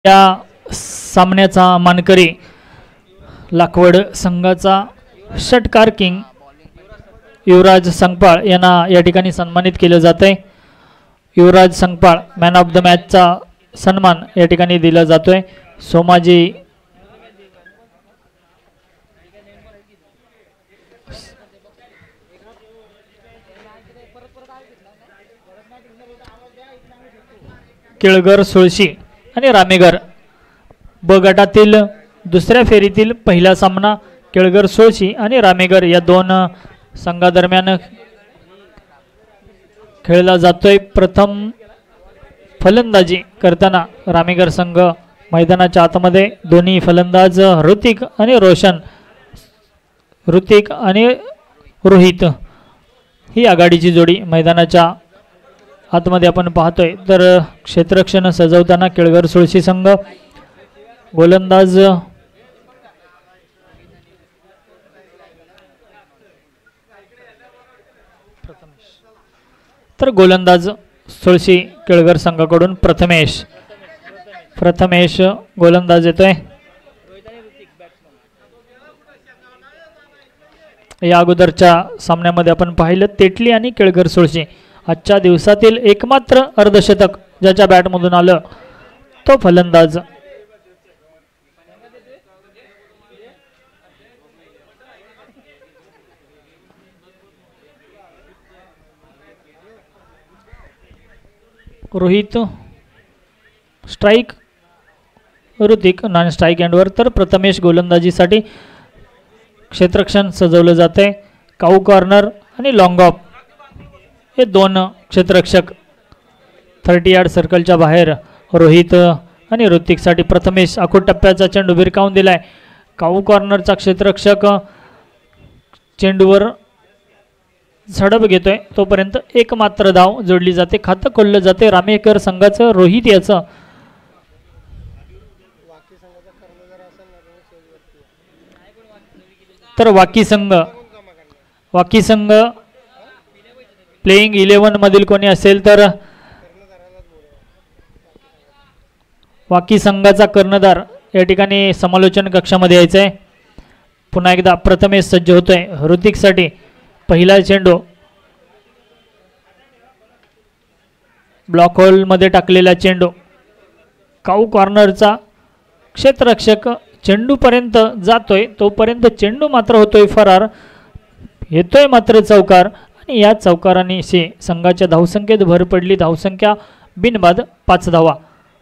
या सामन्याचा मानकरी लाखवड संघाचा षटकार किंग युवराज संगपाळ यांना या ठिकाणी सन्मानित केले जाते। युवराज संगपाळ मॅन ऑफ द मॅचचा सन्मान या ठिकाणी दिला जातोय। सोमाजी केळगर सुळशी आणि रामेगर ब गटातील दुसऱ्या फेरीतील पहिला सामना केळगर सुळशी आणि रामेगर या दोन संघादरम्यान खेळला जातोय। प्रथम फलंदाजी करताना रामेगर संघ मैदानाच्या आतमध्ये दोन्ही फलंदाज ऋतिक आणि रोशन ऋतिक आणि रोहित ही आघाडीची जोडी मैदानाच्या आतमध्ये आपण पाहतोय। तर क्षेत्ररक्षण सजवताना केळगर सुळशी संघ गोलंदाज सुळशी केळगर संघाकडून प्रथमेश गोलंदाज येतोय। या अगोदरच्या सामन्यामध्ये आपण पाहिलं तेटली आणि केळगर सुळशी आजच्या दिवसातील एकमात्र अर्धशतक ज्याच्या बॅटमधून आलं तो फलंदाज Rohit strike Hrithik non strike एंडवर तर प्रथमेश गोलंदाजीसाठी क्षेत्ररक्षण सजवलं जाते। काऊ कॉर्नर आणि लॉंग ऑफ हे दोन क्षेत्ररक्षक 30 यार्ड सर्कलच्या बाहेर रोहित आणि ऋतिकसाठी प्रथमेश आखूड टप्प्याचा चेंडू भिरकावून दिलाय। काऊ कॉर्नरचा क्षेत्ररक्षक चेंडूवर झडप घेतोय तोपर्यंत एक मात्र धाव जोडली जाते। खातं खोललं जाते रामेकर संघाचं रोहित याचं तर वाकी संघ प्लेइंग 11 मधील कोणी असेल तर वाकी संघाचा कर्णधार या ठिकाणी समालोचन कक्षामध्ये यायचं आहे। पुन्हा एकदा प्रथमेश सज्ज होतोय ऋतिकसाठी पहिला चेंडू ब्लॉक होल मध्ये टाकलेला चेंडू काऊ कॉर्नरचा क्षेत्ररक्षक चेंडूपर्यंत जातोय तोपर्यंत चेंडू मात्र होतोय फरार येतोय मात्र चौकार आणि या चौकाराने संघाच्या धावसंख्येत भर पडली। धावसंख्या बिनबाद 5 धावा।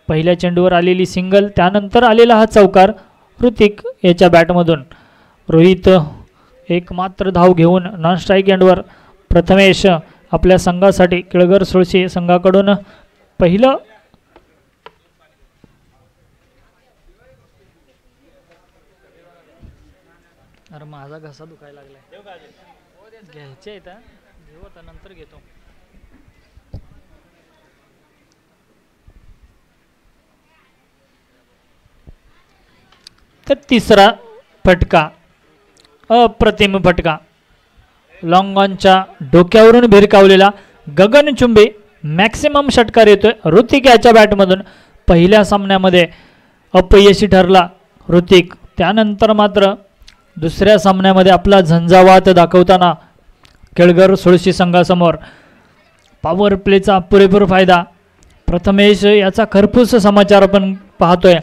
पहिल्या चेंडूवर आलेली सिंगल त्यानंतर आलेला हा चौकार ऋतिक याच्या बॅटमधून रोहित एक मात्र धाव घेऊन नॉन स्ट्राइक एंडवर प्रथमेश आपल्या संघासाठी केळगर सुळशी संघाकडून पहिलं अरे माझा घसा दुखायला लागलाय घ्यायचे घेऊ आता नंतर घेतो। तर तिसरा फटका अप्रतिम फटका लॉंग ऑनच्या डोक्यावरून भिरकावलेला गगनचुंबी मॅक्सिमम षटकार येतोय ऋतिक याच्या बॅटमधून। पहिल्या सामन्यामध्ये अपयशी ठरला ऋतिक त्यानंतर मात्र दुसऱ्या सामन्यामध्ये आपला झंझावात दाखवताना केळगर सुळशी संघासमोर पॉवर प्लेचा पुरेपूर फायदा प्रथमेश याचा खरपूस समाचार आपण पाहतोय।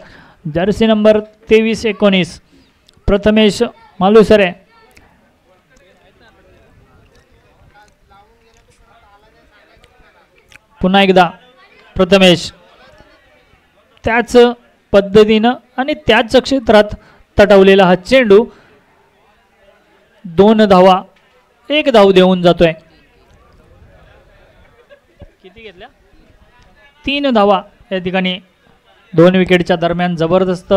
जर्सी नंबर 23-19 प्रथमेश मालुसरे पुन्हा एकदा प्रथमेश त्याच पद्धतीनं आणि त्याच क्षेत्रात तटवलेला हा चेंडू 2 धावा 1 धाव देऊन जातोय। किती घेतल्या 3 धावा या ठिकाणी 2 विकेटच्या दरम्यान जबरदस्त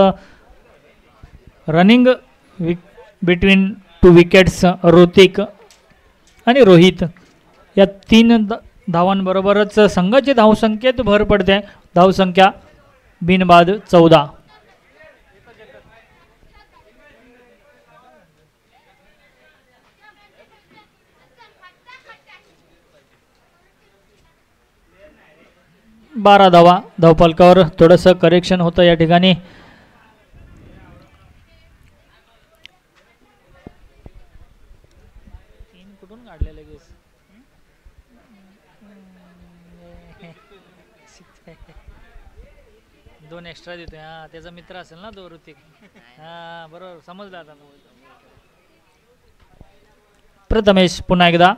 रनिंग बिटवीन 2 विकेट्स ऋतिक आणि रोहित या 3 धावांबरोबरच संघाची धावसंख्येत भर पडते। धावसंख्या बिनबाद 14। 12 धावा. धावफलकावर थोडंसं करेक्शन होतं या ठिकाणी. कुठून काढले लगेच? दोन एक्स्ट्रा देतोय. हा त्याचा मित्र असेल ना तो ऋतिक. हा बरोबर समजलं आता. प्रथमेश पुन्हा एकदा.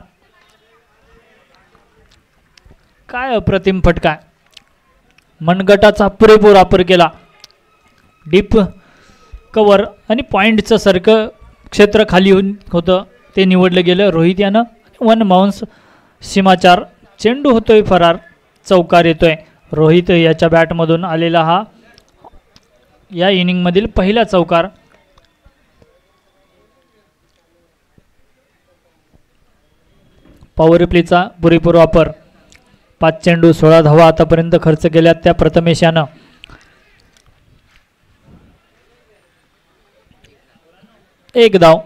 काय अप्रतिम फटका. मनगटाचा पुरेपूर वापर केला. डीप कव्हर आणि पॉइंटचं सारखं क्षेत्र खाली होतं ते निवडलं गेलं. रोहित यानं 1 बाउन्स सीमाचार. चेंडू होतोय फरार. चौकार येतोय. रोहित याच्या बॅटमधून आलेला हा या इनिंगमधील पहिला चौकार. पॉवर प्लेचा पुरेपूर वापर. 5 चेंडू 16 धावा आतापर्यंत खर्च केल्या त्या प्रथमेश यानं. एक धाव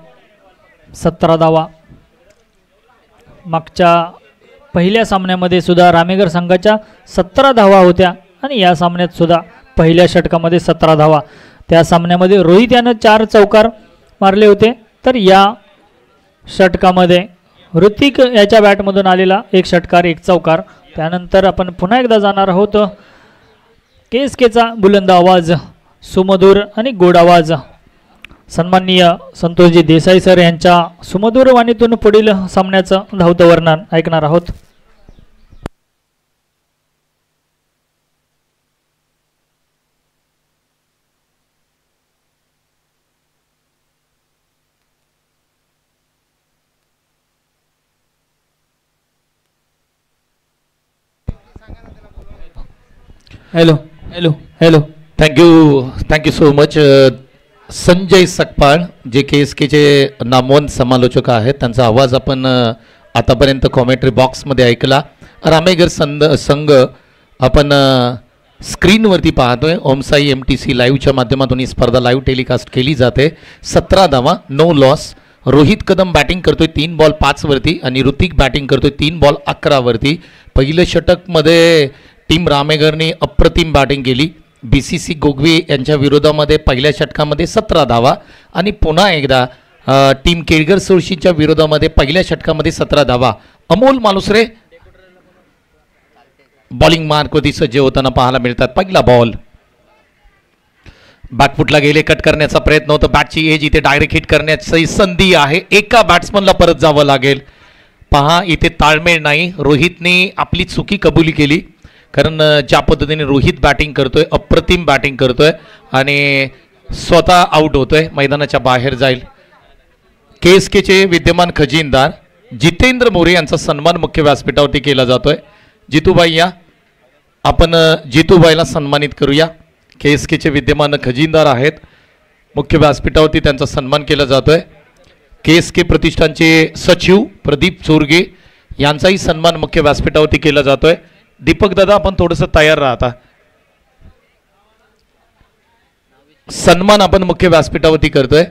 17 धावा. मागच्या पहिल्या सामन्यामध्ये सुद्धा रामेगर संघाच्या 17 धावा होत्या आणि या सामन्यात सुद्धा पहिल्या षटकामध्ये 17 धावा. त्या सामन्यामध्ये रोहित यानं 4 चौकार मारले होते तर या षटकामध्ये ऋतिक याच्या बॅटमधून आलेला 1 षटकार 1 चौकार. त्यानंतर आपण पुन्हा एकदा जाणार आहोत KSKचा बुलंद आवाज, सुमधुर आणि गोड आवाज. सन्माननीय संतोषजी देसाई सर यांच्या सुमधुर वाणीतून पुढील सामन्याचं धावतं वर्णन ऐकणार आहोत. Hello hello hello. Thank you so much. Sanjay Sakpal जे KSKचे नामवंत समालोचक आहेत, त्यांचा आवाज आपण आतापर्यंत कॉमेंट्री बॉक्समध्ये ऐकला. रामेगर संघ आपण स्क्रीनवरती पाहतोय. ओमसाई MTC लाईव्हच्या माध्यमातून ही स्पर्धा लाईव्ह टेलिकास्ट केली जाते. 17 धावा, 9 लॉस. रोहित कदम बॅटिंग करतोय 3 बॉल 5 वरती आणि ऋतिक बॅटिंग करतोय 3 बॉल 11 वरती. पहिलं षटकमध्ये टीम रामेगरने अप्रतिम बॅटिंग केली. BCC गोगवे यांच्या विरोधामध्ये पहिल्या षटकामध्ये 17 धावा आणि पुन्हा एकदा टीम केळगर सोळशीच्या विरोधामध्ये पहिल्या षटकामध्ये 17 धावा. अमोल मालुसरे बॉलिंग मार्कवरती सज्ज होताना पाहायला मिळतात. पहिला बॉल बॅकफुटला गेले, कट करण्याचा प्रयत्न होता. बॅटची एज इथे डायरेक्ट हिट करण्याची संधी आहे. एका बॅट्समनला परत जावं लागेल. पहा इथे ताळमेळ नाही. रोहितने आपली चुकी कबुली केली, कारण ज्या पद्धतीने रोहित बॅटिंग करतोय, अप्रतिम बॅटिंग करतोय आणि स्वतः आउट होतोय, मैदानाच्या बाहेर जाईल. KSKचे विद्यमान खजिनदार जितेंद्र मोरे यांचा सन्मान मुख्य व्यासपीठावरती केला जातोय. जितूबाई या, आपण जितूबाईला सन्मानित करूया. KSKचे विद्यमान खजिनदार आहेत. मुख्य व्यासपीठावरती त्यांचा सन्मान केला जातोय. KSK प्रतिष्ठानचे सचिव प्रदीप चोरगे यांचाही सन्मान मुख्य व्यासपीठावरती केला जातोय. दीपक दादा आपण थोडंसं तयार राहता. सन्मान आपण मुख्य व्यासपीठावरती करतोय.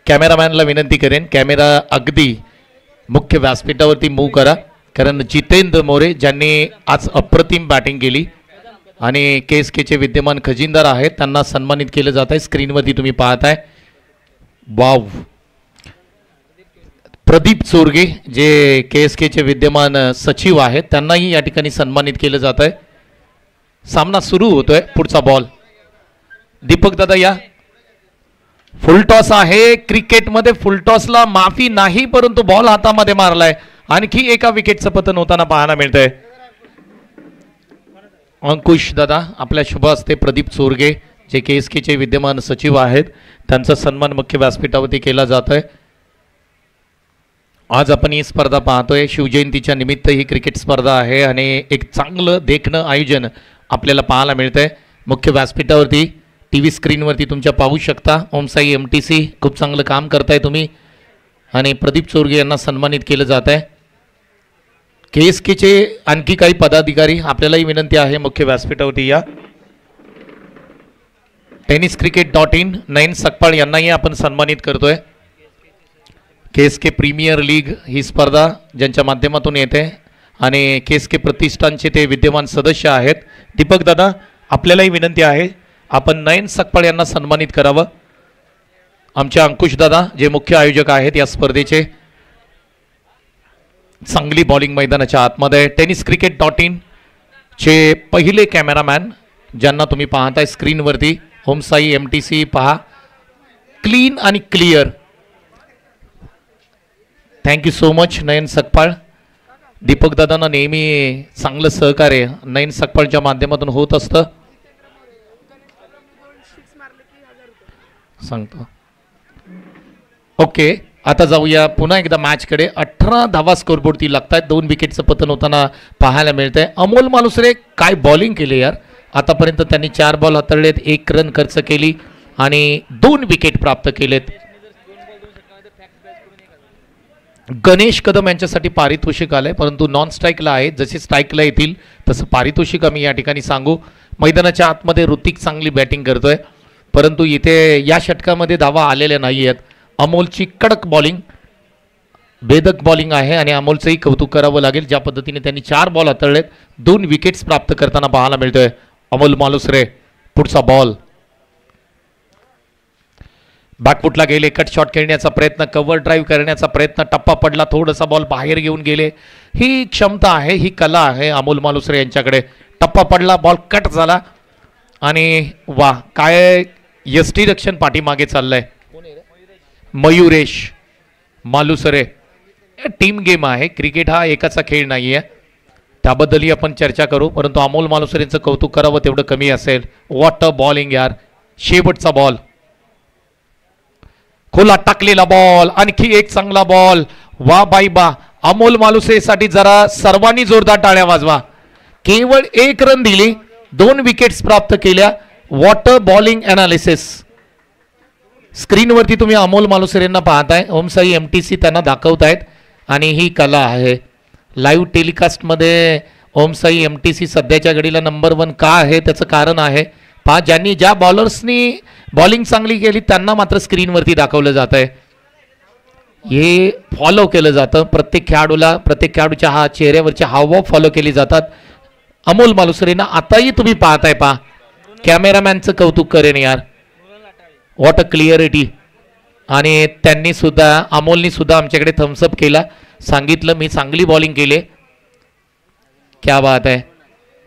कॅमेरामॅनला विनंती करेन, कॅमेरा अगदी मुख्य व्यासपीठावरती मूव्ह करा, कारण जितेंद्र मोरे ज्यांनी आज अप्रतिम बॅटिंग केली आणि KSKचे विद्यमान खजिनदार आहेत त्यांना सन्मानित केलं जात आहे. स्क्रीनवरती तुम्ही पाहताय. वाव. प्रदीप चोरगे जे KSKचे विद्यमान सचिव आहेत त्यांनाही या ठिकाणी सन्मानित केलं जात आहे. सामना सुरू होतोय. पुढचा बॉल दीपक दादा या. फुलटॉस आहे. क्रिकेटमध्ये फुलटॉसला माफी नाही, परंतु बॉल हातामध्ये मारलाय. आणखी एका विकेटचं पतन होताना पाहायला मिळतंय. अंकुश दादा आपल्या शुभ हस्ते प्रदीप चोरगे जे KSKचे विद्यमान सचिव आहेत त्यांचा सन्मान मुख्य व्यासपीठावरती केला जात आहे. आज आपण ही स्पर्धा पाहतोय. शिवजयंतीच्या निमित्त ही क्रिकेट स्पर्धा आहे आणि एक चांगलं देखणं आयोजन आपल्याला पाहायला मिळतंय. मुख्य व्यासपीठावरती TV स्क्रीनवरती तुमच्या पाहू शकता. ओमसाई MTC खूप चांगलं काम करताय तुम्ही आणि प्रदीप चोरगे यांना सन्मानित केलं जात आहे. KSKचे आणखी काही पदाधिकारी आपल्यालाही विनंती आहे मुख्य व्यासपीठावरती या. tenniscricket.in नयन सकपाळ यांनाही आपण सन्मानित करतोय. KSK प्रीमियर लीग ही स्पर्धा ज्यांच्या माध्यमातून येते आणि KSK प्रतिष्ठानचे ते विद्यमान सदस्य आहेत. दीपक दादा, आपल्यालाही विनंती आहे, आपण नयन सकपाळ यांना सन्मानित करावं. आमचे अंकुश दादा जे मुख्य आयोजक आहेत या स्पर्धेचे. चांगली बॉलिंग मैदानाच्या आतमध्ये. tenniscricket.in चे पहिले कॅमेरामॅन ज्यांना तुम्ही पाहताय स्क्रीनवरती, ओमसाई MTC पहा, क्लीन आणि क्लिअर. थँक्यू सो मच नयन सकपाळ. दीपक दादांना नेहमी चांगलं सहकार्य नयन सकपाळच्या माध्यमातून होत असतं. सांगतो. ओके, आता जाऊया पुन्हा एकदा मॅचकडे. 18 धावा स्कोरबोर्डती लागतात. 2 विकेटचं पतन होताना पाहायला मिळतंय. अमोल मालुसरे काय बॉलिंग केली यार. आतापर्यंत त्यांनी 4 बॉल हाताळलेत, 1 रन खर्च केली आणि 2 विकेट प्राप्त केलेत. गणेश कदम यांच्यासाठी पारितोषिक आलंय, परंतु नॉन स्ट्राईकला आहे. जसे स्ट्राईकला येतील तसं पारितोषिक आम्ही या ठिकाणी सांगू. मैदानाच्या आतमध्ये ऋतिक चांगली बॅटिंग करतोय, परंतु इथे या षटकामध्ये धावा आलेल्या नाही आहेत. अमोलची कडक बॉलिंग, बेधक बॉलिंग आहे आणि अमोलचंही कौतुक करावं लागेल. ज्या पद्धतीने त्यांनी 4 बॉल हाताळलेत, 2 विकेट्स प्राप्त करताना पाहायला मिळतोय अमोल मालुसरे. पुढचा बॉल बॅकफुटला गेले, कट शॉट खेळण्याचा प्रयत्न, कव्हर ड्राईव्ह करण्याचा प्रयत्न, टप्पा पडला, थोडासा बॉल बाहेर घेऊन गेले. ही क्षमता आहे, ही कला आहे अमोल मालुसरे यांच्याकडे. टप्पा पडला, बॉल कट झाला आणि वा, काय यष्टी रक्षण पाठीमागे चाललंय. मयुरेश मालुसरे. टीम गेम आहे, क्रिकेट हा एकाचा खेळ नाही आहे, त्याबद्दलही आपण चर्चा करू, परंतु अमोल मालुसरेंचं कौतुक करावं तेवढं कमी असेल. वॉट अ बॉलिंग यार. शेवटचा बॉल, खोला टाकलेला बॉल, आणखी एक चांगला बॉल. वा बाई बा, अमोल मालुसरेसाठी जरा सर्वांनी जोरदार टाळ्या वाजवा. केवळ 1 रन दिली, 2 विकेट्स प्राप्त केल्या. What a bowling analysis. स्क्रीनवरती तुम्ही अमोल मालुसरेंना पाहताय, ओमसाई MTC त्यांना दाखवतायत आणि ही कला आहे. लाईव्ह टेलिकास्टमध्ये ओमसाई MTC सध्याच्या घडीला नंबर 1 का आहे त्याचं कारण आहे. पहा, ज्या बॉलर्सनी बॉलिंग चांगली केली त्यांना मात्र स्क्रीनवरती दाखवलं जात आहे. हे फॉलो केलं जातं प्रत्येक खेळाडूला. प्रत्येक खेळाडूच्या चेहऱ्यावरच्या हावभाव फॉलो केली जातात. अमोल मालुसरेंना आताही तुम्ही पाहताय, पहा, कॅमेरामॅनचं कौतुक करेन यार. What a clarity. आणि त्यांनी सुद्धा, अमोलनी सुद्धा आमच्याकडे थम्सअप केला, सांगितलं मी चांगली बॉलिंग केली. क्या बात आहे,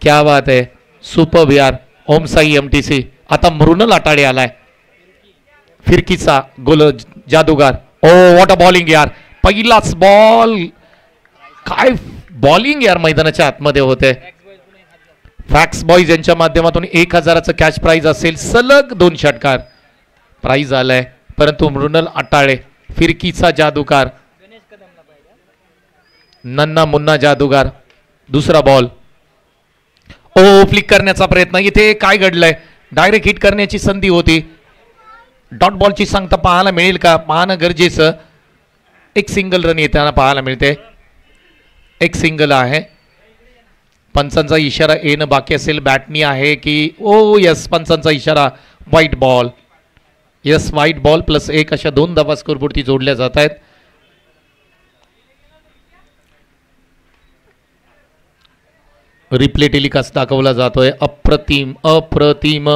क्या बात आहे. सुपर यार ओमसाई MTC. आता मृणाल आटाळे आलाय, फिरकीचा गोल जादूगार. ओ वॉट अ बॉलिंग यार. पहिलाच बॉल, काय बॉलिंग यार मैदानाच्या आतमध्ये होते. फॅक्स बॉईज यांच्या माध्यमातून 1000चं कॅश प्राइज असेल. सलग 2 षटकार प्राइज आलाय, परंतु मृणाल आटाळे फिरकीचा जादूगार, नन्ना मुन्ना जादूगार. दुसरा बॉल, ओ फ्लिक करण्याचा प्रयत्न. इथे काय घडलंय, डायरेक्ट हिट करण्याची संधी होती. डॉट बॉलची सांगता पाहायला मिळेल का, पाहणं गरजेचं. एक सिंगल रन येताना पाहायला मिळते, एक सिंगल आहे. पंचांचा इशारा येणं बाकी असेल. बॅटनी आहे की ओ यस, पंचांचा इशारा. White ball, yes white ball +1 अशा 2 धावा स्कोरबोर्डती जोडल्या जात आहेत. रिप्ले टेलिकास्ट दाखवला जातोय. अप्रतिम, अप्रतिम.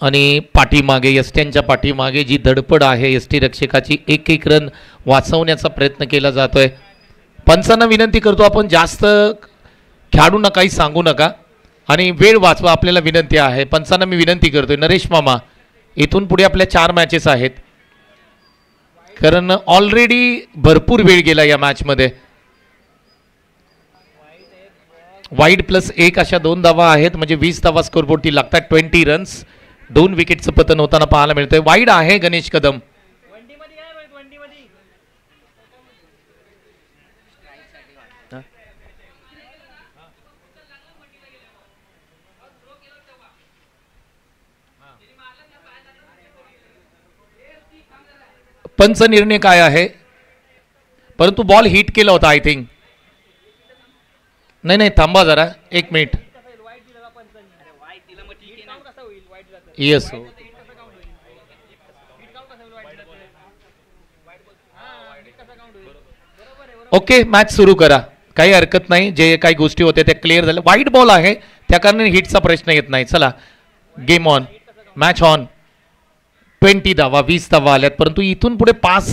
आणि पाठीमागे, यष्ट्यांच्या पाठीमागे जी धडपड आहे यष्टी रक्षकाची, 1-1 रन वाचवण्याचा प्रयत्न केला जातोय. पंचांना विनंती करतो, आपण जास्त खेळाडूंना काही सांगू नका आणि वेळ वाचवा, आपल्याला विनंती आहे. पंचांना मी विनंती करतोय, नरेश मामा, इथून पुढे आपल्या 4 मॅचेस आहेत, कारण ऑलरेडी भरपूर वेळ गेला या मॅचमध्ये. वाईड +1 अशा 2 धावा आहेत, म्हणजे 20 धावा स्कोरबोर्डती लागतात. 20 रन्स, 2 विकेटचं पतन होताना पाहायला मिळतंय. वाईड आहे गणेश कदम. पंच निर्णय काय आहे, परंतु बॉल हिट केला होता आय थिंक. नाही थांबा जरा 1 मिनिट. येस, ओके, मॅच सुरू करा. काही हरकत नाही, जे काही गोष्टी होत्या त्या क्लिअर झाल्या. वाईट बॉल आहे त्या कारणाने हिटचा प्रश्न येत नाही. चला गेम ऑन, मॅच ऑन. 20 धावा 20 धावा आल्यात, परंतु इथून पुढे 5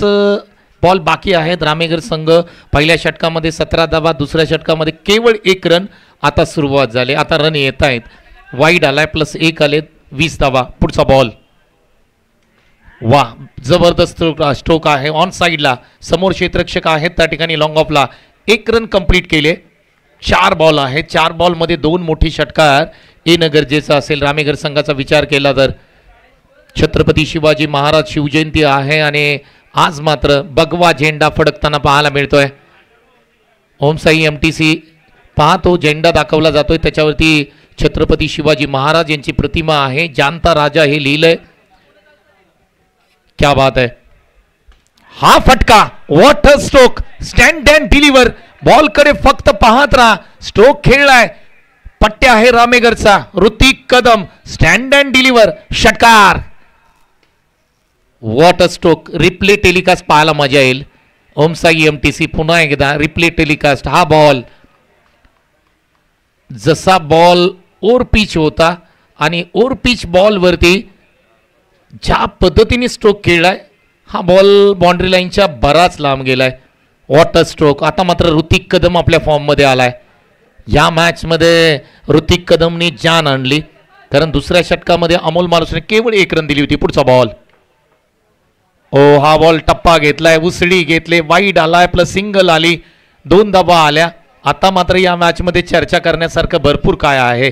बॉल बाकी आहेत. रामेगर संघ पहिल्या षटकामध्ये 17 धावा, दुसऱ्या षटकामध्ये केवळ 1 रन. आता सुरुवात झाली, आता रन येत आहेत. वाईड आलाय प्लस 1 आले, 20 धावा. पुढचा बॉल, वा जबरदस्त स्ट्रोक आहे ऑन साईडला. समोर क्षेत्ररक्षक आहेत त्या ठिकाणी लॉंग ऑफला 1 रन कंप्लीट केले. 4 बॉल आहेत, 4 बॉलमध्ये 2 मोठी षटकार येणं गरजेचं असेल. रामेगर संघाचा विचार केला तर छत्रपती शिवाजी महाराज शिवजयंती आहे आणि आज मात्र भगवा झेंडा फडकताना पाहायला मिळतोय. ओमसाई MTC पहा, तो झेंडा दाखवला जातोय, त्याच्यावरती छत्रपती शिवाजी महाराज यांची प्रतिमा आहे. जानता राजा हे लिहिलंय. क्या बात है, हा फटका, what a stroke, stand and deliver. Ball कडे फक्त पाहत राहा. स्ट्रोक खेळलाय, पट्ट्या आहे रामेगरचा. Hrithik Kadam stand and deliver, षटकार. What a stroke. Replay telecast पाहायला मजा येईल. ओमसाई MTC पुन्हा एकदा रिप्ले टेलिकास्ट. हा बॉल जसा बॉल ओव्हर पिच होता आणि ओव्हर पिच बॉलवरती ज्या पद्धतीने स्ट्रोक खेळलाय, हा बॉल बाउंड्री लाईनच्या बराच लांब गेलाय. What a stroke. आता मात्र ऋतिक कदम आपल्या फॉर्ममध्ये आलाय. या मॅचमध्ये ऋतिक कदमने जान आणली, कारण दुसऱ्या षटकामध्ये अमोल मालुसरे केवळ 1 रन दिली होती. पुढचा बॉल, ओ हा बॉल टप्पा घेतलाय, उसळी घेतले, वाईड आलाय प्लस सिंगल आली, 2 धावा आल्या. आता मात्र या मॅचमध्ये चर्चा करण्यासारखं भरपूर काय आहे.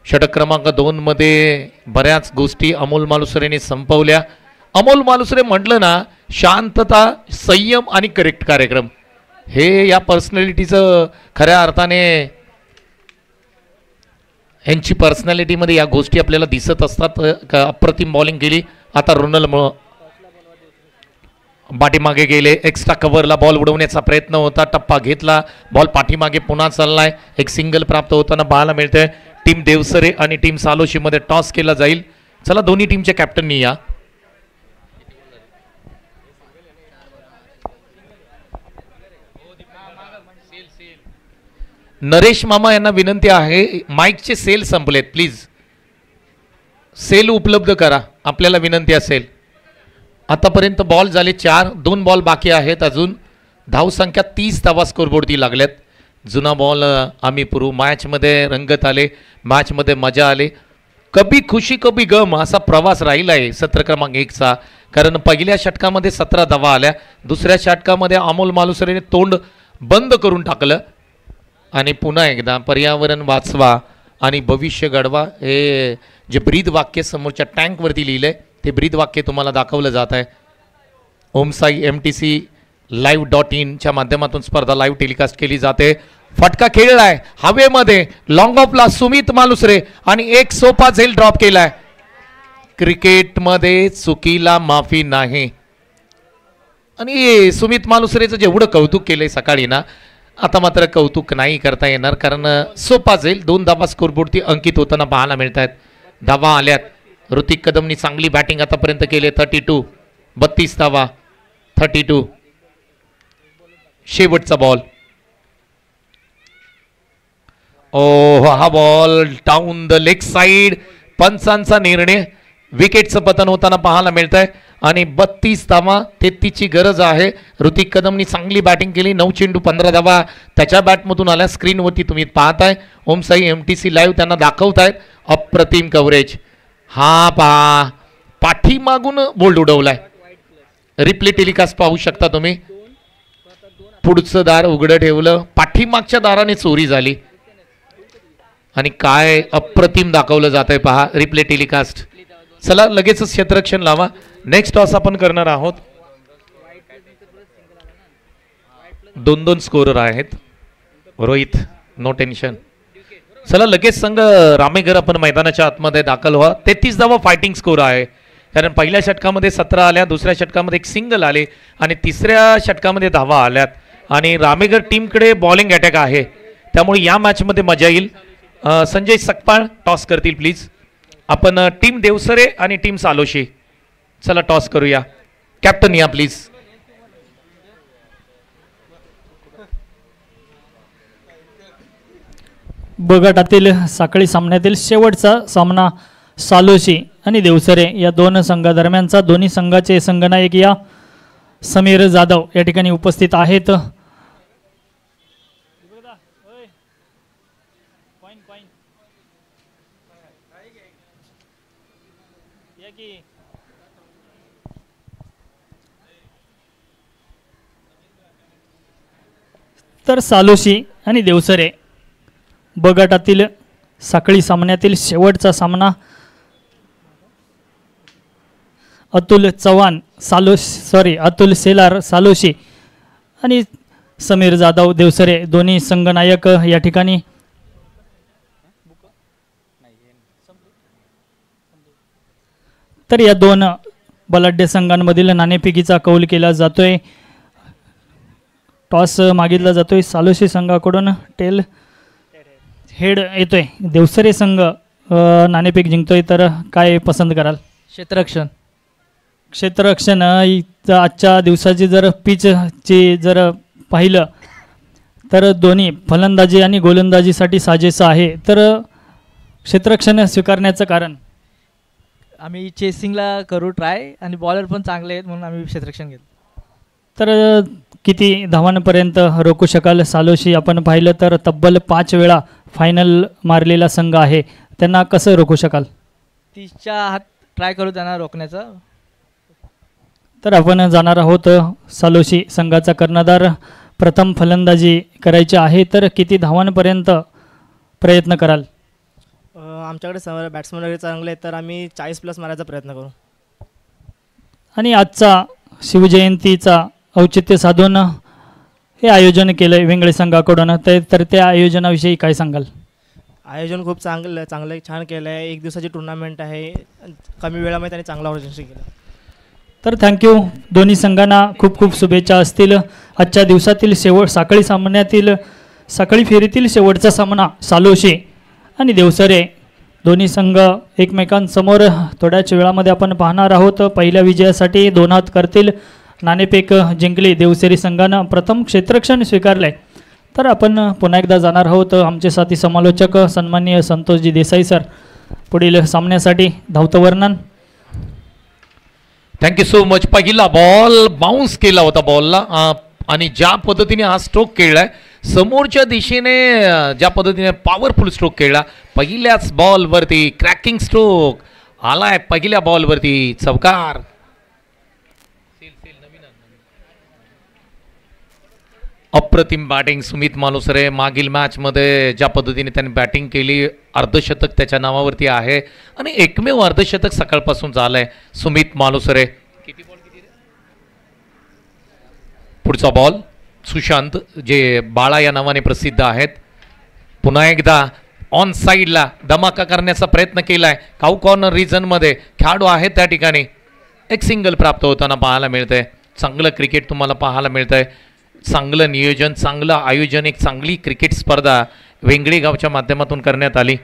षटक क्रमांक 2 मध्ये बऱ्याच गोष्टी अमोल मालुसरेने संपवल्या. अमोल मालुसरे म्हटलं ना, शांतता, संयम आणि करेक्ट कार्यक्रम, हे या पर्सनॅलिटीचं खऱ्या अर्थाने यांची पर्सनॅलिटीमध्ये या गोष्टी आपल्याला दिसत असतात. अप्रतिम बॉलिंग केली. आता रोनल पाठीमागे गेले, एक्स्ट्रा कव्हरला बॉल उडवण्याचा प्रयत्न होता, टप्पा घेतला, बॉल पाठीमागे पुन्हा चाललाय. एक सिंगल प्राप्त होताना पाहायला मिळतंय. टीम देवसरे आणि टीम सालोशी मध्ये टॉस केला जाईल. चला दोन्ही टीमच्या कॅप्टननी या. नरेश मामा यांना विनंती आहे, माईकचे सेल संपलेत, प्लीज सेल उपलब्ध करा, आपल्याला विनंती असेल. आतापर्यंत बॉल झाले 4, 2 बॉल बाकी आहेत अजून. धावसंख्या 30 धावा स्कोरबोर्डती लागल्यात. जुना बॉल आम्ही पुरू. मॅचमध्ये रंगत आले, मॅचमध्ये मजा आली. कभी खुशी कभी गम असा प्रवास राहिला आहे सत्र क्रमांक 1चा. कारण पहिल्या षटकामध्ये 17 धावा आल्या, दुसऱ्या षटकामध्ये अमोल मालुसरेने तोंड बंद करून टाकलं. आणि पुन्हा एकदा पर्यावरण वाचवा आणि भविष्य घडवा हे जे ब्रीद वाक्य समोरच्या टँकवरती लिहिलंय, ते ब्रीद वाक्य तुम्हाला दाखवलं जात आहे. ओमसाई MTC live.in च्या माध्यमातून स्पर्धा लाईव्ह टेलिकास्ट केली जाते. फटका खेळलाय हवेमध्ये, लॉंग ऑफला सुमित मालुसरे आणि एक सोपा झेल ड्रॉप केलाय. क्रिकेटमध्ये चुकीला माफी नाही. आणि सुमित मालुसरेचं जेवढं कौतुक केलंय सकाळी ना, आता मात्र कौतुक नाही करता येणार, कारण सोपा झेल 2 धावा स्कोरबोर्डती अंकित होताना पाहायला मिळत आहेत. धावा आल्यात. ऋतिक कदमनी चांगली बॅटिंग आतापर्यंत केली. 32 32 धावा, 32. शेवटचा बॉल, ओ हा ball down the leg side. पंचांचा निर्णय, विकेटचं पतन होताना पाहायला मिळत आहे. आणि 32 धावा 33ची गरज आहे. ऋतिक कदमनी चांगली बॅटिंग केली. 9 चेंडू 15 धावा त्याच्या बॅटमधून आल्या. स्क्रीनवरती तुम्ही पाहताय, ओमसाई MTC लाईव्ह त्यांना दाखवतायत. अप्रतिम कव्हरेज. हा पहा, पाठीमागून बोल्ड उडवलाय. रिप्ले टेलिकास्ट पाहू शकता तुम्ही. पुढचं दार उघडं ठेवलं, पाठीमागच्या दाराने चोरी झाली. आणि काय अप्रतिम दाखवलं जात आहे पहा रिप्ले टेलिकास्ट. चला लगेचच क्षेत्ररक्षण लावा. नेक्स्ट टॉस आपण करणार आहोत. 2-2 स्कोरर आहेत. Rohit no tension. चला लगेच संघ रामेगर आपण मैदानाच्या आतमध्ये दाखल व्हा. 33 धावा फायटिंग स्कोर आहे. कारण पहिल्या षटकामध्ये 17 आल्या, दुसऱ्या षटकामध्ये एक सिंगल आले आणि तिसऱ्या षटकामध्ये धावा आल्यात. आणि रामेगर टीमकडे बॉलिंग अटॅक आहे, त्यामुळे या मॅचमध्ये मजा येईल. संजय सकपाळ टॉस करतील प्लीज. आपण टीम देवसरे आणि टीम सालोशी, चला टॉस करूया. कॅप्टन या प्लीज. ब गटातील साखळी सामन्यातील शेवटचा सामना सालोशी आणि देवसरे या दोन संघादरम्यानचा. दोन्ही संघाचे संघनायक या समीर जाधव या ठिकाणी उपस्थित आहेत. तर सालोशी आणि देवसरे ब गटातील साखळी सामन्यातील शेवटचा सामना अतुल चव्हाण अतुल सेलार सालोशी आणि समीर जाधव देवसरे दोन्ही संघनायक या ठिकाणी. तर या दोन बलाढ्य संघांमधील नाणेफेकीचा कौल केला जातोय. टॉस मागितला जातोय. सालोशी संघाकडून टेल हेड येतोय. देवसरे संघ नाणेफेक जिंकतोय. तर काय पसंत कराल? क्षेत्ररक्षण आजच्या दिवसाची जर पिचची जर पाहिलं तर दोन्ही फलंदाजी आणि गोलंदाजीसाठी साजेसं आहे. तर क्षेत्ररक्षण स्वीकारण्याचं कारण? आम्ही चेसिंगला करू ट्राय आणि बॉलर पण चांगले आहेत म्हणून आम्ही क्षेत्ररक्षण घेतो. तर किती धावांपर्यंत रोखू शकाल? सालोशी आपण पाहिलं तर तब्बल 5 वेळा फायनल मारलेला संघ आहे. त्यांना कसं रोखू शकाल? 30च्या हात ट्राय करू त्यांना रोखण्याचा. तर आपण जाणार आहोत सालोशी संघाचा कर्णधार. प्रथम फलंदाजी करायची आहे. तर किती धावांपर्यंत प्रयत्न कराल? आमच्याकडे बॅट्समन वगैरे चांगले आहेत तर आम्ही 40+ मारायचा प्रयत्न करू. आणि आजचा शिवजयंतीचा औचित्य साधून हे आयोजन केलं आहे वेंगळे संघाकडून. तर त्या आयोजनाविषयी काय सांगाल? आयोजन खूप चांगलं छान केलं आहे. 1 दिवसाची टुर्नामेंट आहे. कमी वेळामध्ये त्यांनी चांगलं आयोजन केलं. तर थँक्यू. दोन्ही संघांना खूप खूप शुभेच्छा असतील. आजच्या दिवसातील साखळी सामन्यातील साखळी फेरीतील शेवटचा सामना सालोशी आणि देवसरे दोन्ही संघ एकमेकांसमोर थोड्याच वेळामध्ये आपण पाहणार आहोत. पहिल्या विजयासाठी 2 हात करतील. नाणेफेक जिंकली. देवसरी संघानं प्रथम क्षेत्ररक्षण स्वीकारले. तर आपण पुन्हा एकदा जाणार आहोत आमचे साथी समालोचक सन्माननीय संतोषजी देसाई सर पुढील सामन्यासाठी धावतं वर्णन. Thank you so much. पहिला बॉल बाउन्स केला होता बॉलला आणि ज्या पद्धतीने हा स्ट्रोक खेळलाय समोरच्या दिशेने ज्या पद्धतीने पॉवरफुल स्ट्रोक खेळला. पहिल्याच बॉलवरती क्रॅकिंग स्ट्रोक आलाय. पहिल्या बॉलवरती चौकार. अप्रतिम बॅटिंग सुमित मालुसरे. मागील मॅचमध्ये ज्या पद्धतीने त्यांनी बॅटिंग केली अर्धशतक त्याच्या नावावरती आहे आणि एकमेव अर्धशतक सकाळपासून झालंय सुमित मालुसरे. पुढचा बॉल सुशांत जे बाळा या नावाने प्रसिद्ध आहेत. पुन्हा एकदा ऑन साईडला धमाका करण्याचा प्रयत्न केलाय. काऊ कॉर्नर रिजनमध्ये खेळाडू आहेत त्या ठिकाणी. एक सिंगल प्राप्त होताना पाहायला मिळतंय. चांगलं क्रिकेट तुम्हाला पाहायला मिळतंय. चांगलं नियोजन, चांगलं आयोजन, एक चांगली क्रिकेट स्पर्धा वेंगळे गावच्या माध्यमातून करण्यात आली.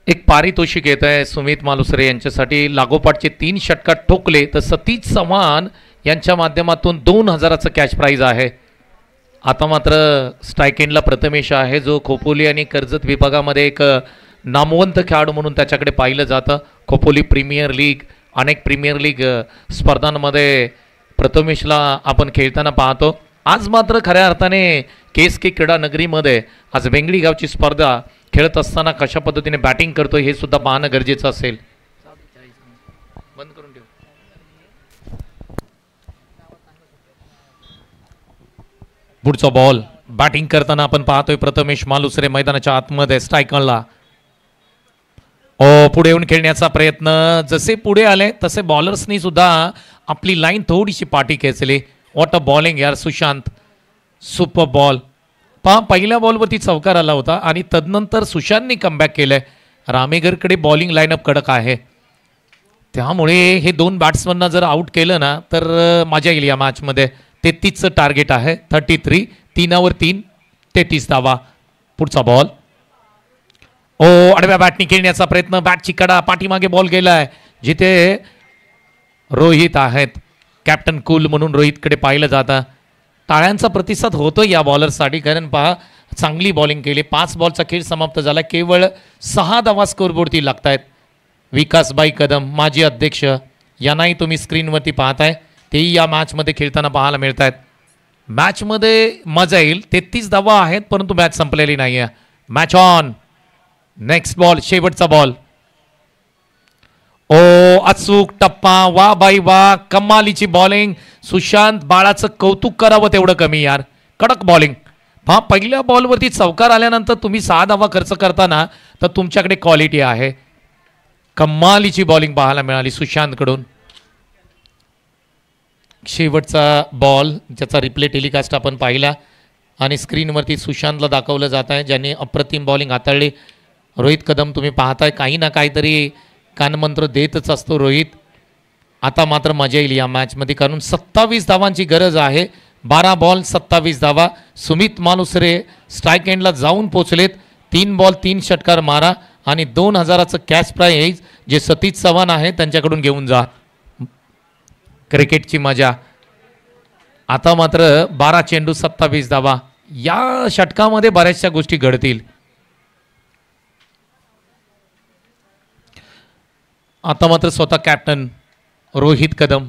एक पारितोषिक येत आहे सुमित मालुसरे यांच्यासाठी. लागोपाठचे 3 षटकार ठोकले तर सतीश चव्हाण यांच्या माध्यमातून 2000चं कॅश प्राईज आहे. आता मात्र स्ट्राईक एंडला प्रथमेश आहे जो खोपोली आणि कर्जत विभागामध्ये एक नामवंत खेळाडू म्हणून त्याच्याकडे पाहिलं जातं. खोपोली प्रीमियर लीग, अनेक प्रीमियर लीग स्पर्धांमध्ये प्रथमेशला आपण खेळताना पाहतो. आज मात्र खऱ्या अर्थाने KSK क्रीडा नगरीमध्ये आज वेंगळी गावची स्पर्धा खेळत असताना कशा पद्धतीने बॅटिंग करतो हे सुद्धा पाहणं गरजेचं असेल. बंद करून ठेव. पुढचा बॉल बॅटिंग करताना आपण पाहतोय प्रथमेश मालुसरे मैदानाच्या आतमध्ये स्ट्रायकरला पुढे येऊन खेळण्याचा प्रयत्न. जसे पुढे आले तसे बॉलर्सनी सुद्धा आपली लाईन थोडीशी पाठी खेचली. व्हॉट अ बॉलिंग यार सुशांत. Super ball. पहिल्या बॉलवरती चौकार आला होता आणि तदनंतर सुशांतने कमबॅक केलंय. रामेगरकडे बॉलिंग लाईनअप कडक आहे त्यामुळे हे 2 बॅट्समनना जर आउट केलं ना तर मजा येईल या मॅचमध्ये. 33चं टार्गेट आहे. 33 3 3 33 धावा. पुढचा बॉल आडव्या बॅटने खेळण्याचा प्रयत्न. बॅटची कडा पाठीमागे बॉल गेलाय जिथे रोहित आहेत. कॅप्टन कूल म्हणून रोहितकडे पाहिलं जातं. टाळ्यांचा प्रतिसाद होतो या बॉलरसाठी, कारण पहा चांगली बॉलिंग केली. 5 बॉलचा खेळ समाप्त झाला, केवळ 6 धावा स्कोरबोर्डती लागत आहेत. विकासबाई कदम माजी अध्यक्ष यांनाही तुम्ही स्क्रीनवरती पाहताय, तेही या मॅचमध्ये खेळताना पाहायला मिळत आहेत. मॅचमध्ये मजा येईल. 33 धावा आहेत, परंतु मॅच संपलेली नाही आहे. Match on. नेक्स्ट बॉल, शेवटचा बॉल. ओ अचूक टप्पा, वा बाई वा, कमालीची बॉलिंग. सुशांत बाळाचं कौतुक करावं तेवढं कमी यार, कडक बॉलिंग. हा पहिल्या बॉलवरती चौकार आल्यानंतर तुम्ही 6 धावा खर्च करताना तर तुमच्याकडे क्वालिटी आहे. कमालीची बॉलिंग पाहायला मिळाली सुशांतकडून. शेवटचा बॉल ज्याचा रिप्ले टेलिकास्ट आपण पाहिला आणि स्क्रीनवरती सुशांतला दाखवलं जात आहे, ज्यांनी अप्रतिम बॉलिंग हाताळली. रोहित कदम तुम्ही पाहताय, काही ना काहीतरी कानमंत्र देतच असतो रोहित. आता मात्र मजा येईल या मॅचमध्ये, कारण 27 धावांची गरज आहे. 12 बॉल 27 धावा. सुमित मालुसरे स्ट्राईक एंडला जाऊन पोचलेत. 3 बॉल 3 षटकार मारा आणि 2000चं कॅश प्राईज जे सतीश चव्हाण आहे त्यांच्याकडून घेऊन जा. क्रिकेटची मजा. आता मात्र 12 चेंडू 27 धावा. या षटकामध्ये बऱ्याचशा गोष्टी घडतील. आता मात्र स्वतः कॅप्टन रोहित कदम.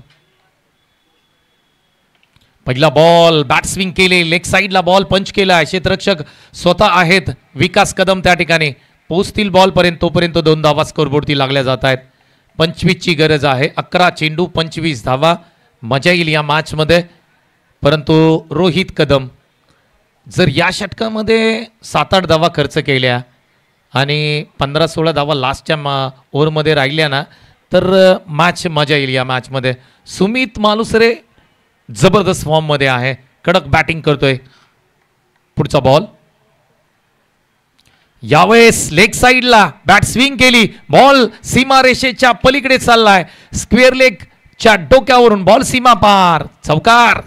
पहिला बॉल बॅट स्विंग केले, लेग साईडला बॉल पंच केला. क्षेत्ररक्षक स्वतः आहेत विकास कदम त्या ठिकाणी पोचतील बॉलपर्यंत. तोपर्यंत 2 धावा स्कोरबोर्डती लागल्या जात आहेत. 25ची गरज आहे. 11 चेंडू 25 धावा. मजा येईल या मॅचमध्ये. परंतु रोहित कदम जर या षटकामध्ये 7-8 धावा खर्च केल्या आणि 15-16 धावा लास्टच्या ओव्हरमध्ये राहिल्या ना, तर मॅच मजा येईल या मॅचमध्ये. सुमित मालुसरे जबरदस्त फॉर्ममध्ये आहे, कडक बॅटिंग करतोय. पुढचा बॉल यावेळेस लेग साईडला बॅट स्विंग केली. बॉल सीमारेषेच्या पलीकडे चाललाय. स्क्वेअर लेगच्या डोक्यावरून बॉल सीमा पार, चौकार.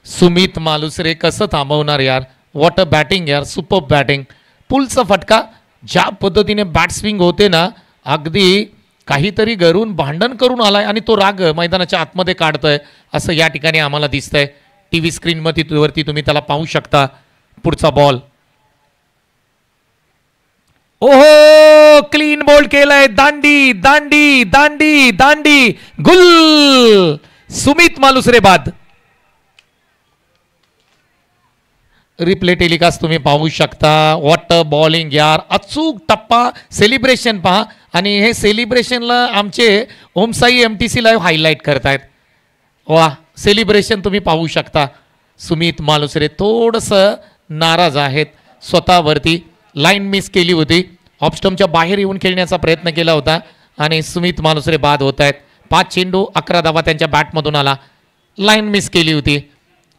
सुमित मालुसरे कसं थांबवणार यार. व्हॉट अ बॅटिंग यार, सुपर बॅटिंग. पुलचा फटका. ज्या पद्धतीने बॅट स्विंग होते ना, अगदी काहीतरी घरून भांडण करून आलाय आणि तो राग मैदानाच्या आतमध्ये काढतोय असं या ठिकाणी आम्हाला दिसतंय. टीव्ही स्क्रीनवरती तुम्ही त्याला पाहू शकता. पुढचा बॉल. ओहो, क्लीन बोल्ड केलाय. दांडी दांडी दांडी दांडी, गुल. सुमित मालुसरे बाद. रिप्ले टेलिकास्ट तुम्ही पाहू शकता. व्हॉट अ बॉलिंग यार, अचूक टप्पा. सेलिब्रेशन पहा, आणि हे सेलिब्रेशनला आमचे ओमसाई MTC लाईव्ह हायलाईट करतायत. वा, सेलिब्रेशन तुम्ही पाहू शकता. सुमित मालुसरे थोडंसं नाराज आहेत स्वतःवरती. लाईन मिस केली होती, ऑफस्टम्पच्या बाहेर येऊन खेळण्याचा प्रयत्न केला होता आणि सुमित मालुसरे बाद होत आहेत. 5 चेंडू 11 धावा त्यांच्या बॅटमधून आला. लाईन मिस केली होती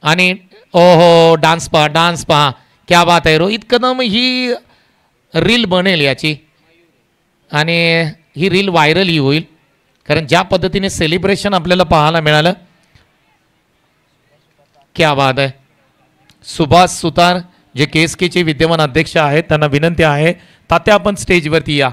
आणि ओहो, डान्स पहा, डान्स पहा. क्या बात आहे. रोहित कदम ही रील बनेल याची, आणि ही रील व्हायरलही होईल, कारण ज्या पद्धतीने सेलिब्रेशन आपल्याला पाहायला मिळालं. क्या बात आहे. सुभाष सुतार जे KSKचे विद्यमान अध्यक्ष आहेत, त्यांना विनंती आहे, तात्या आपण स्टेजवरती या.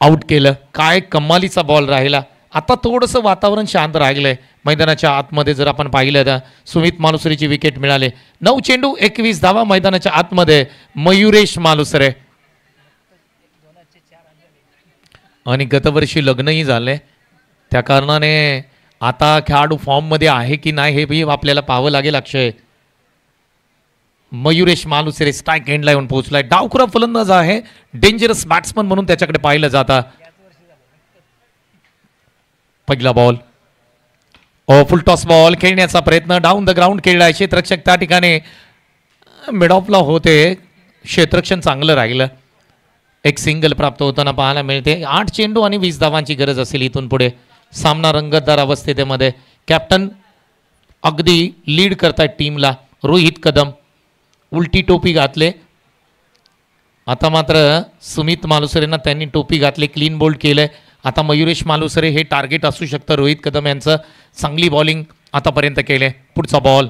आउट केलं. काय कमालीचा बॉल राहिला. आता थोडंसं वातावरण शांत राहिलंय मैदानाच्या आतमध्ये. जर आपण पाहिलं तर सुमित मालुसरेची विकेट मिळाली. 9 चेंडू 21 धावा मैदानाच्या आतमध्ये. मयुरेश मालुसरे. आणि गतवर्षी लग्नही झाले, त्या कारणाने आता खेळाडू फॉर्ममध्ये आहे की नाही हे बी आपल्याला पाहावं लागेल. अक्षय मयुरेश मालुसरे स्ट्राईक एंडला येऊन पोहोचलाय. डावखुरा फलंदाज आहे, डेंजरस बॅट्समन म्हणून त्याच्याकडे पाहिलं जातं. पहिला बॉल. फुल टॉस बॉल खेळण्याचा प्रयत्न. डाऊन द ग्राउंड खेळलाय. क्षेत्ररक्षक त्या ठिकाणी मिड ऑफला होते. क्षेत्ररक्षण चांगलं राहिलं. एक सिंगल प्राप्त होताना पाहायला मिळते. 8 चेंडू आणि 20 धावांची गरज असेल इथून पुढे. सामना रंगतदार अवस्थेमध्ये. कॅप्टन अगदी लीड करतायत टीमला. रोहित कदम उलटी टोपी घातले. आता मात्र सुमित मालुसरेंना त्यांनी टोपी घातली, क्लीन बोल्ड केलंय. आता मयुरेश मालुसरे हे टार्गेट असू शकतं रोहित कदम यांचं. चांगली बॉलिंग आतापर्यंत केले. पुढचा बॉल.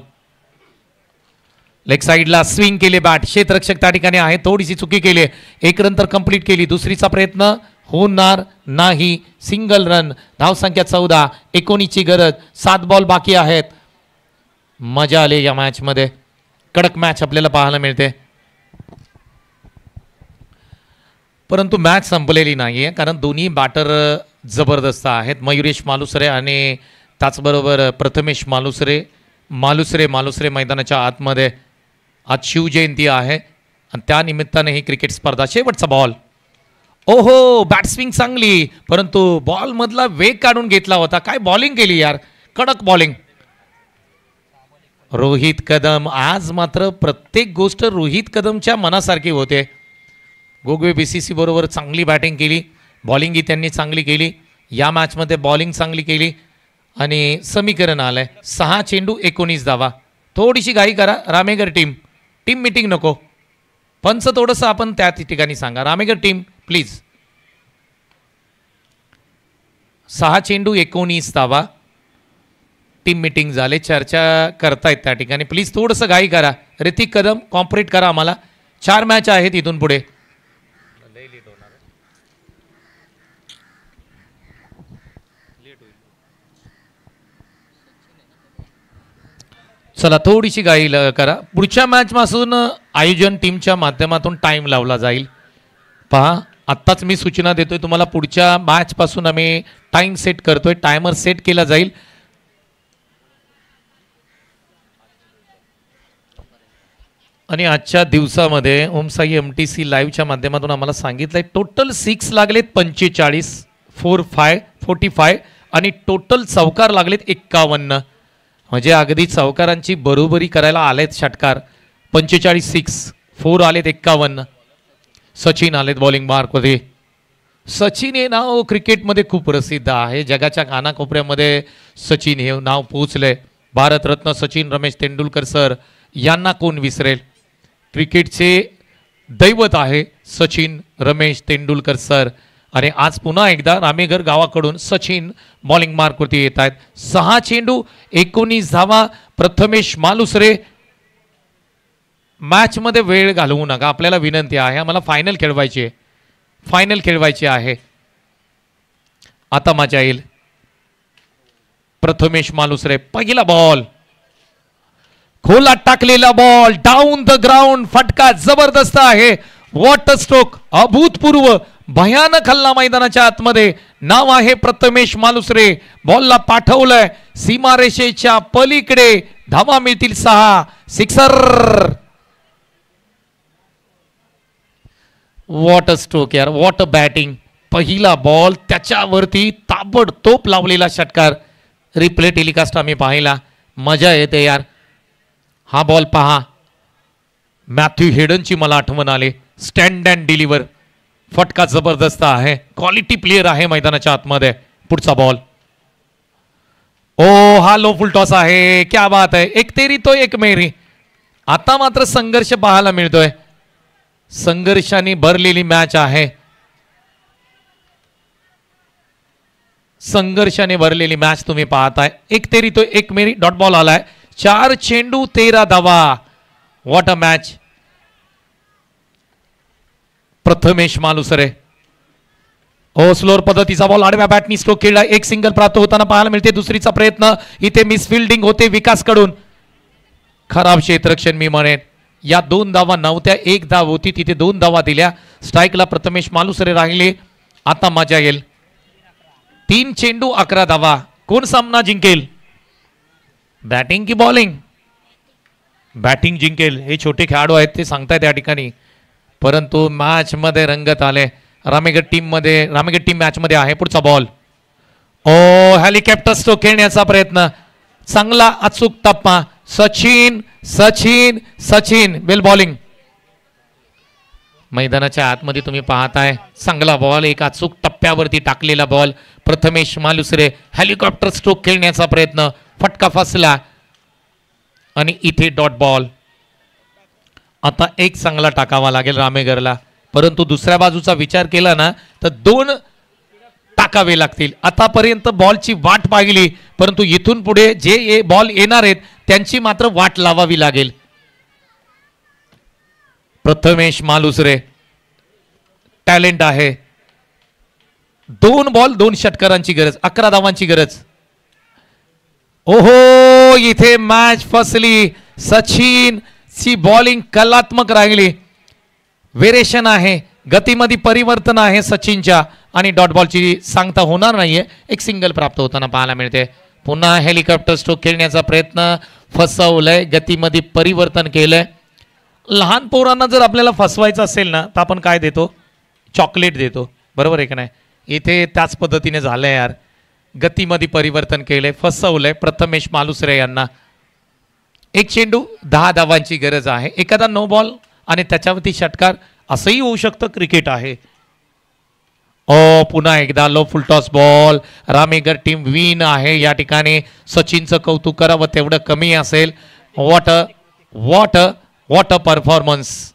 लेग साईडला स्विंग केले बॅट. क्षेत्ररक्षक त्या ठिकाणी आहे, थोडीशी चुकी केली. 1 रन तर कंप्लीट केली. दुसरीचा प्रयत्न होणार नाही. Single run. धावसंख्या 14. 19ची गरज. 7 बॉल बाकी आहेत. मजा आली या मॅचमध्ये. कडक मॅच आपल्याला पाहायला मिळते. परंतु मॅच संपलेली नाही आहे, कारण दोन्ही बॅटर जबरदस्त आहेत. मयुरेश मालुसरे आणि त्याचबरोबर प्रथमेश मालुसरे मैदानाच्या आतमध्ये. आज शिवजयंती आहे आणि त्या निमित्ताने ही क्रिकेट स्पर्धा. शेवटचा बॉल. ओहो, बॅट्सविंग चांगली, परंतु बॉलमधला वेग काढून घेतला होता. काय बॉलिंग केली यार, कडक बॉलिंग. रोहित कदम. आज मात्र प्रत्येक गोष्ट रोहित कदमच्या मनासारखी होते. गोगवे BCC बरोबर चांगली बॅटिंग केली, बॉलिंगही त्यांनी चांगली केली. या मॅचमध्ये बॉलिंग चांगली केली आणि समीकरण आलंय 6 चेंडू 19 धावा. थोडीशी घाई करा रामेगर टीम मीटिंग नको. पंच थोडंसं आपण त्या ठिकाणी सांगा. रामेगर टीम प्लीज. 6 चेंडू 19 धावा. टीम मीटिंग झाले, चर्चा करतायत त्या ठिकाणी. प्लीज थोडंसं घाई करा. ऋतिक कदम कॉम्परेट करा आम्हाला. 4 मॅच आहेत इथून पुढे. चला थोडीशी घाई करा. पुढच्या मॅचपासून आयोजन टीमच्या माध्यमातून टाईम लावला जाईल. पहा, आत्ताच मी सूचना देतोय तुम्हाला. पुढच्या मॅचपासून आम्ही टाईम सेट करतोय. टायमर सेट केला जाईल. आणि आजच्या दिवसामध्ये ओमसाई MTC लाईव्हच्या माध्यमातून आम्हाला सांगितलंय टोटल 6 लागलेत 45, 45 आणि टोटल चौकार लागलेत 51. म्हणजे अगदी चौकारांची बरोबरी करायला आलेत षटकार. 45 6, 4 आलेत 51. सचिन आलेत बॉलिंग मार्कमध्ये. सचिन हे नाव क्रिकेटमध्ये खूप प्रसिद्ध आहे. जगाच्या कानाकोपऱ्यामध्ये सचिन हे नाव पोहोचलंय. भारतरत्न सचिन रमेश तेंडुलकर सर यांना कोण विसरेल. क्रिकेटचे दैवत आहे सचिन रमेश तेंडुलकर सर. आणि आज पुन्हा एकदा रामेघर गावाकडून सचिन बॉलिंग मार्कवरती येत आहेत. 6 चेंडू 19 धावा. प्रथमेश मालुसरे. मॅचमध्ये वेळ घालवू नका, आपल्याला विनंती आहे. आम्हाला फायनल खेळवायची आहे. आता मजा येईल. प्रथमेश मालुसरे. पहिला बॉल, खोला टाकलेला बॉल, डाऊन द ग्राउंड. फटका जबरदस्त आहे. वॉटर स्ट्रोक, अभूतपूर्व, भयानक हल्ला मैदानाच्या आतमध्ये. नाव आहे प्रथमेश मालुसरे. बॉलला पाठवलंय सीमारेषेच्या पलीकडे. धावा मिळतील 6. सिक्सर. वॉटर स्ट्रोक यार, वॉटर बॅटिंग. पहिला बॉल, त्याच्यावरती ताबडतोब लावलेला षटकार. रिप्ले टेलिकास्ट आम्ही पाहिला. मजा येते यार. हा बॉल पहा, मॅथ्यू हेडनची मला आठवण आली. Stand and deliver. फटका जबरदस्त आहे. क्वालिटी प्लेयर आहे मैदानाच्या आतमध्ये. पुढचा बॉल. ओ, हा लो फुल टॉस आहे. क्या बात आहे. एक तेरी तो एक मेरी. आता मात्र संघर्ष पाहायला मिळतोय. संघर्षाने भरलेली मॅच आहे. संघर्षाने भरलेली मॅच तुम्ही पाहताय. एक तेरी तो एक मेरी. डॉट बॉल आलाय. 4 चेंडू 13 धावा. What a match. Prathamesh Malusare. ओ, स्लोअर पद्धतीचा बॉल आडव्या बॅटनी स्ट्रोक केला. एक सिंगल प्राप्त होताना पाहायला मिळते. दुसरीचा प्रयत्न. इथे मिसफिल्डिंग होते विकासकडून. खराब क्षेत्ररक्षण मी म्हणेन. या 2 धावा नव्हत्या, 1 धाव होती, तिथे 2 धावा दिल्या. स्ट्राईकला प्रथमेश मालुसरे राहिले. आता मजा येईल. 3 चेंडू 11 धावा. कोण सामना जिंकेल, बॅटिंग की बॉलिंग? बॅटिंग जिंकेल हे छोटे खेळाडू आहेत ते सांगतायत या ठिकाणी. परंतु मॅच मध्ये रंगत आले. रामेगड टीम मॅच मध्ये आहे. पुढचा बॉल. ओ, हेलिकॉप्टर स्ट्रोक खेळण्याचा प्रयत्न. चांगला अचूक टप्पा. सचिन सचिन सचिन बेल बॉलिंग. मैदानाच्या आतमध्ये तुम्ही पाहताय चांगला बॉल. एक अचूक टप्प्यावरती टाकलेला ball. Prathamesh Malusare helicopter stroke खेळण्याचा प्रयत्न. फटका फसला आणि इथे डॉट बॉल. आता एक चांगला टाकावा लागेल रामेगरला. परंतु दुसऱ्या बाजूचा विचार केला ना तर 2 टाकावे लागतील. आतापर्यंत बॉलची वाट पाहिली, परंतु इथून पुढे जे बॉल येणार आहेत त्यांची मात्र वाट लावावी लागेल. प्रथमेश मालुसरे टॅलेंट आहे. 2 बॉल 2 षटकारांची गरज, 11 धावांची गरज. ओहो, इथे मॅच फसली. सचिन ची बॉलिंग कलात्मक राहिली. व्हेरिएशन आहे, गतीमध्ये परिवर्तन आहे सचिनच्या आणि डॉट बॉलची सांगता होणार नाहीये. एक सिंगल प्राप्त होताना पाहायला मिळते. पुन्हा हेलिकॉप्टर स्ट्रोक खेळण्याचा प्रयत्न, फसवलंय, गतीमध्ये परिवर्तन केलंय. लहान पोरांना जर आपल्याला फसवायचं असेल ना तर आपण काय देतो? चॉकलेट देतो, बरोबर आहे का नाही? इथे त्याच पद्धतीने झालंय यार. गतीमध्ये परिवर्तन केलंय, फसवलंय प्रथमेश मालुसरे यांना. एक चेंडू 10 धावांची गरज आहे. एखादा नो बॉल आणि त्याच्यावरती षटकार असंही होऊ शकतं. क्रिकेट आहे. ओ, पुन्हा एकदा low full toss ball. Ramegar team win आहे या ठिकाणी. सचिनचं कौतुक करावं तेवढं कमी असेल. What a performance.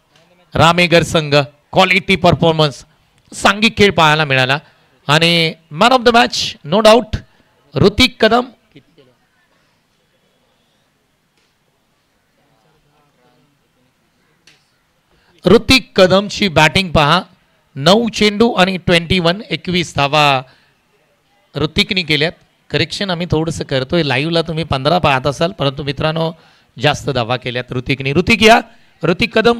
रामेगर संघ क्वालिटी परफॉर्मन्स, सांघिक खेळ पाहायला मिळाला. आणि man of the match no doubt Hrithik Kadam. Hrithik कदमची बॅटिंग पहा. 9 चेंडू आणि 21 धावा ऋतिकनी केल्यात. करेक्शन आम्ही थोडंसं करतोय, लाईव्हला तुम्ही 15 पाहत असाल, परंतु मित्रांनो जास्त धावा केल्यात ऋतिकनी. ऋतिक या, ऋतिक कदम